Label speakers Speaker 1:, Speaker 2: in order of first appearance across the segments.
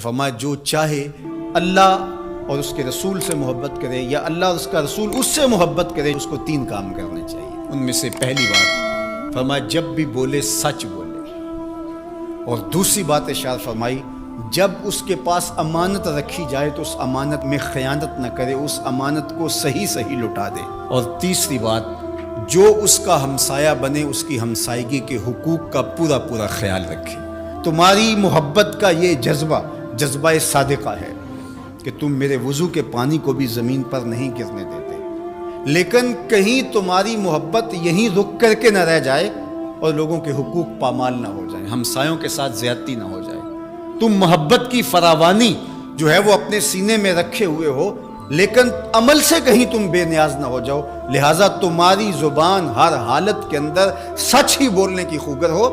Speaker 1: فرمایا جو چاہے اللہ اور اس کے رسول سے محبت کرے یا اللہ اور اس کا رسول اس سے محبت کرے، اس کو 3 کام کرنے چاہیے۔ ان میں سے پہلی بات فرمایا جب بھی بولے سچ بولے، اور دوسری بات ارشاد فرمائی جب اس کے پاس امانت رکھی جائے تو اس امانت میں خیانت نہ کرے، اس امانت کو صحیح لٹا دے، اور تیسری بات جو اس کا ہمسایہ بنے اس کی ہمسائیگی کے حقوق کا پورا خیال رکھے۔ تمہاری محبت کا یہ جذبہ صادقہ ہے کہ تم میرے وضو کے پانی کو بھی زمین پر نہیں گرنے دیتے، لیکن کہیں تمہاری محبت یہیں رک کر کے نہ رہ جائے اور لوگوں کے حقوق پامال نہ ہو جائیں، ہمسایوں کے ساتھ زیادتی نہ ہو جائے۔ تم محبت کی فراوانی جو ہے وہ اپنے سینے میں رکھے ہوئے ہو، لیکن عمل سے کہیں تم بے نیاز نہ ہو جاؤ، لہٰذا تمہاری زبان ہر حالت کے اندر سچ ہی بولنے کی خوگر ہو،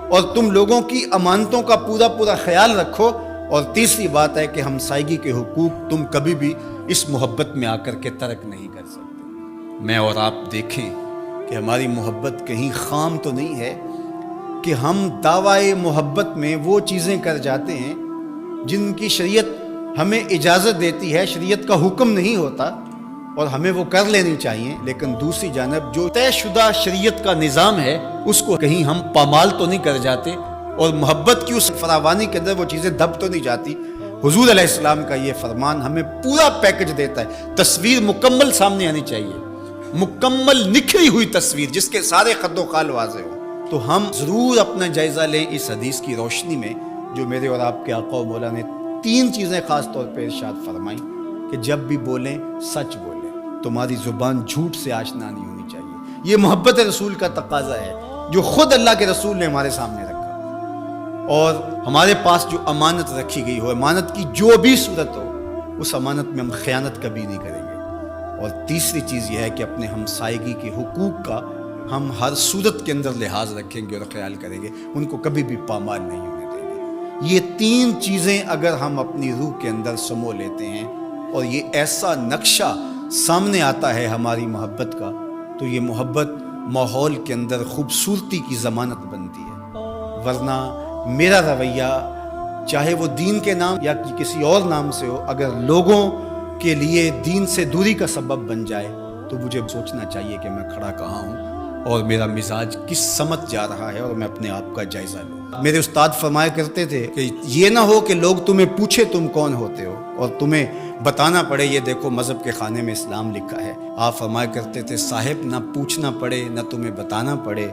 Speaker 1: اور تم لوگوں کی امانتوں کا پورا خیال رکھو۔ اور تیسری بات ہے کہ ہمسائیگی کے حقوق تم کبھی بھی اس محبت میں آ کر کے ترک نہیں کر سکتے۔ میں اور آپ دیکھیں کہ ہماری محبت کہیں خام تو نہیں ہے کہ ہم دعوی محبت میں وہ چیزیں کر جاتے ہیں جن کی شریعت ہمیں اجازت دیتی ہے، شریعت کا حکم نہیں ہوتا اور ہمیں وہ کر لینی چاہیے، لیکن دوسری جانب جو طے شدہ شریعت کا نظام ہے اس کو کہیں ہم پامال تو نہیں کر جاتے، اور محبت کی اس فراوانی کے اندر وہ چیزیں دب تو نہیں جاتی۔ حضور علیہ السلام کا یہ فرمان ہمیں پورا پیکج دیتا ہے، تصویر مکمل سامنے آنی چاہیے، مکمل نکھری ہوئی تصویر جس کے سارے خد و خال واضح ہو۔ تو ہم ضرور اپنا جائزہ لیں اس حدیث کی روشنی میں جو میرے اور آپ کے آقا و مولا نے 3 چیزیں خاص طور پہ ارشاد فرمائیں کہ جب بھی بولیں سچ بولیں، تمہاری زبان جھوٹ سے آشنا نہیں ہونی چاہیے۔ یہ محبت رسول کا تقاضا ہے جو خود اللہ کے رسول نے ہمارے سامنے رکھا، اور ہمارے پاس جو امانت رکھی گئی ہو، امانت کی جو بھی صورت ہو، اس امانت میں ہم خیانت کبھی نہیں کریں گے۔ اور تیسری چیز یہ ہے کہ اپنے ہمسائیگی کے حقوق کا ہم ہر صورت کے اندر لحاظ رکھیں گے اور خیال کریں گے، ان کو کبھی بھی پامال نہیں ہونے دیں گے۔ یہ 3 چیزیں اگر ہم اپنی روح کے اندر سمو لیتے ہیں اور یہ ایسا نقشہ سامنے آتا ہے ہماری محبت کا، تو یہ محبت ماحول کے اندر خوبصورتی کی ضمانت بنتی ہے۔ ورنہ میرا رویہ چاہے وہ دین کے نام یا کسی اور نام سے ہو، اگر لوگوں کے لیے دین سے دوری کا سبب بن جائے تو مجھے سوچنا چاہیے کہ میں کھڑا کہاں ہوں اور میرا مزاج کس سمت جا رہا ہے، اور میں اپنے آپ کا جائزہ لوں۔ میرے استاد فرمایا کرتے تھے کہ یہ نہ ہو کہ لوگ تمہیں پوچھے تم کون ہوتے ہو اور تمہیں بتانا پڑے یہ دیکھو مذہب کے خانے میں اسلام لکھا ہے۔ آپ فرمایا کرتے تھے صاحب نہ پوچھنا پڑے نہ تمہیں بتانا پڑے،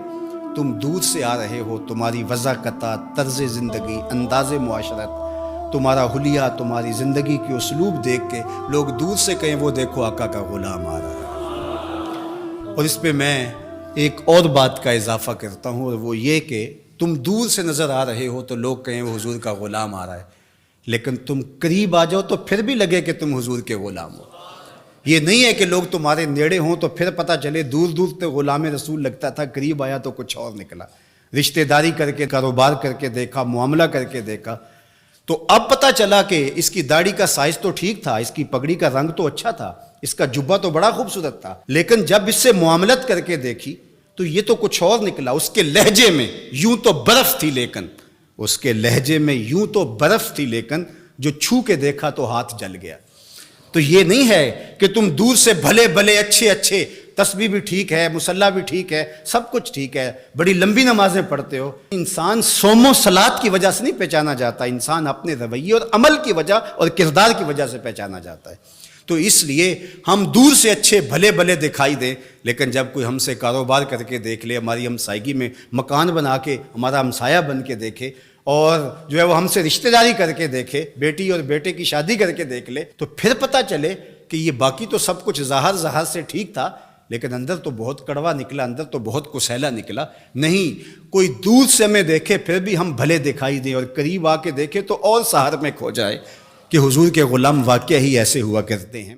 Speaker 1: تم دور سے آ رہے ہو، تمہاری وضاقتات، طرز زندگی، انداز معاشرت، تمہارا حلیہ، تمہاری زندگی کی اسلوب دیکھ کے لوگ دور سے کہیں وہ دیکھو آقا کا غلام آ رہا ہے۔ اور اس پہ میں ایک اور بات کا اضافہ کرتا ہوں، اور وہ یہ کہ تم دور سے نظر آ رہے ہو تو لوگ کہیں وہ حضور کا غلام آ رہا ہے، لیکن تم قریب آ جاؤ تو پھر بھی لگے کہ تم حضور کے غلام ہو۔ یہ نہیں ہے کہ لوگ تمہارے نیڑے ہوں تو پھر پتہ چلے دور تو غلام رسول لگتا تھا، قریب آیا تو کچھ اور نکلا۔ رشتہ داری کر کے، کاروبار کر کے دیکھا، معاملہ کر کے دیکھا تو اب پتہ چلا کہ اس کی داڑھی کا سائز تو ٹھیک تھا، اس کی پگڑی کا رنگ تو اچھا تھا، اس کا جبہ تو بڑا خوبصورت تھا، لیکن جب اس سے معاملت کر کے دیکھی تو یہ تو کچھ اور نکلا۔ اس کے لہجے میں یوں تو برف تھی، لیکن اس کے لہجے میں یوں تو برف تھی، لیکن جو چھو کے دیکھا تو ہاتھ جل گیا۔ تو یہ نہیں ہے کہ تم دور سے بھلے اچھے تسبیح بھی ٹھیک ہے، مصلی بھی ٹھیک ہے، سب کچھ ٹھیک ہے، بڑی لمبی نمازیں پڑھتے ہو۔ انسان صوم و صلات کی وجہ سے نہیں پہچانا جاتا، انسان اپنے رویے اور عمل کی وجہ اور کردار کی وجہ سے پہچانا جاتا ہے۔ تو اس لیے ہم دور سے اچھے بھلے دکھائی دیں، لیکن جب کوئی ہم سے کاروبار کر کے دیکھ لے، ہماری ہمسائیگی میں مکان بنا کے ہمارا ہمسایہ بن کے دیکھے، اور جو ہے وہ ہم سے رشتہ داری کر کے دیکھے، بیٹی اور بیٹے کی شادی کر کے دیکھ لے، تو پھر پتہ چلے کہ یہ باقی تو سب کچھ ظاہر سے ٹھیک تھا، لیکن اندر تو بہت کڑوا نکلا، اندر تو بہت کسیلا نکلا۔ نہیں، کوئی دور سے ہمیں دیکھے پھر بھی ہم بھلے دکھائی دیں، اور قریب آ کے دیکھے تو اور سحر میں کھو جائے کہ حضور کے غلام واقعہ ہی ایسے ہوا کرتے ہیں۔